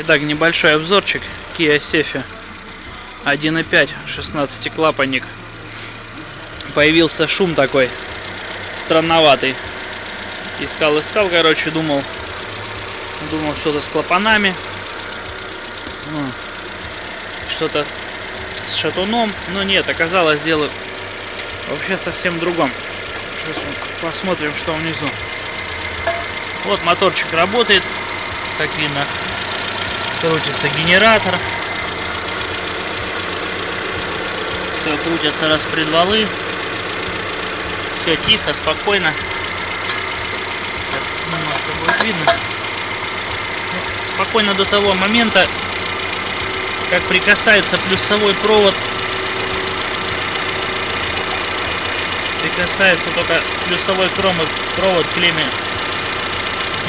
Итак, небольшой обзорчик Kia Cephia 1.5, 16-клапанник. Появился шум такой странноватый. Искал, короче, думал что-то с клапанами, что-то с шатуном, но нет, оказалось дело вообще совсем другом. Сейчас посмотрим, что внизу. Вот моторчик работает, как видно, крутится генератор, все крутятся распредвалы, все тихо, спокойно. Сейчас немножко будет видно. Спокойно до того момента, как прикасается плюсовой провод. Прикасается только плюсовой провод к клемме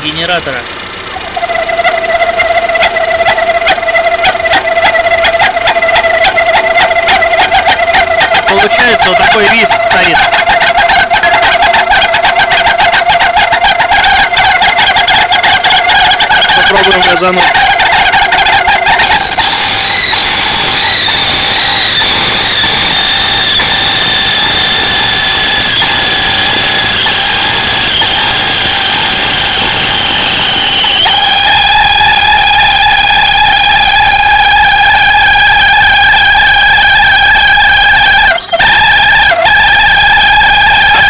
генератора. Получается вот такой визг стоит. Попробуем газануть.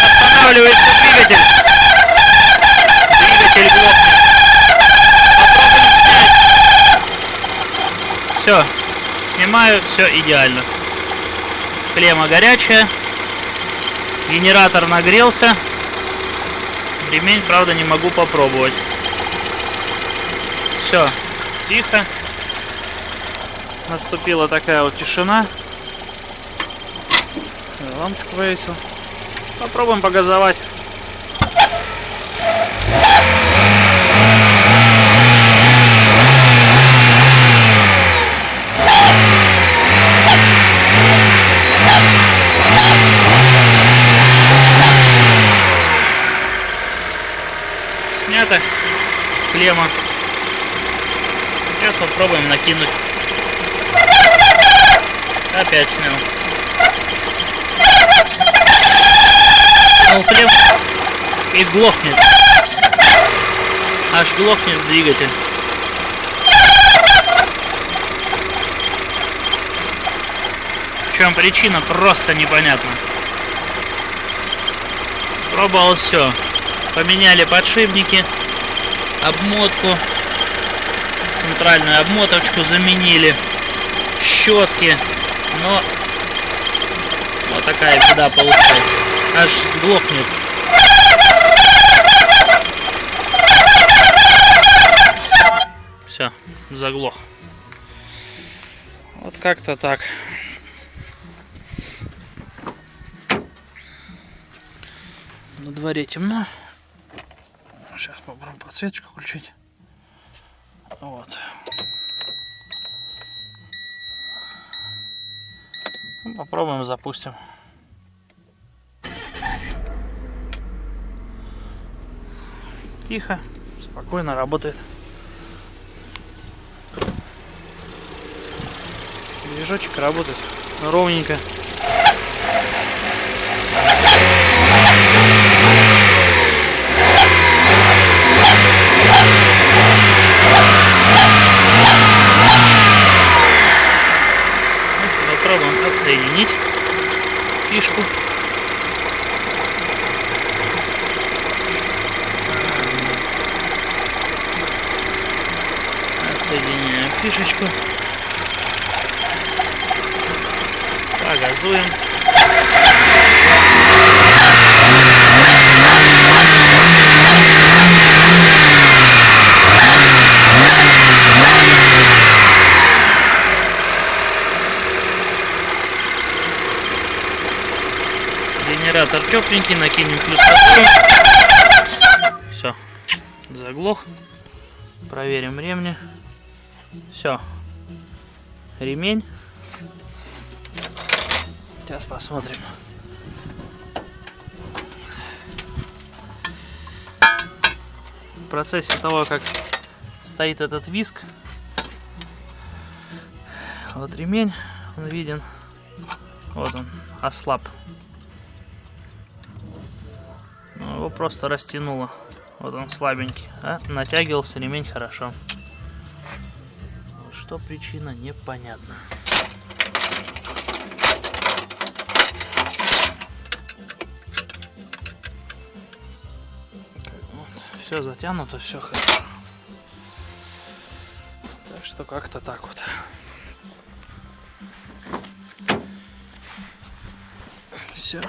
Останавливается двигатель. Двигатель глохнет. Попробуем снять. Все. Снимаю. Все идеально. Клемма горячая. Генератор нагрелся. Ремень, правда, не могу попробовать. Все. Тихо. Наступила такая вот тишина. Лампочку повесил. Попробуем погазовать. Снята клемма. Сейчас попробуем накинуть. Опять снял. Клемм и глохнет. Аж глохнет двигатель. В чем причина, просто непонятно. Пробовал все. Поменяли подшипники, обмотку, центральную обмоточку заменили, щетки, но вот такая беда получается. Аж глохнет. Все, заглох. Вот как-то так. На дворе темно. Сейчас попробуем подсветочку включить. Вот. Попробуем, запустим. Тихо, спокойно работает. Движочек работает ровненько. Попробуем отсоединить фишку. Отсоединяем фишечку. Погазуем. Генератор тепленький, накинем плюсовую. Все, заглох. Проверим ремни. Все, ремень. Сейчас посмотрим. В процессе того, как стоит этот виск, Вот ремень, он виден. Вот он, ослаб. Ну, его просто растянуло. Вот он слабенький. А натягивался ремень хорошо. Что причина, непонятно. Вот, все затянуто, все хорошо. Так что как-то так вот. Все.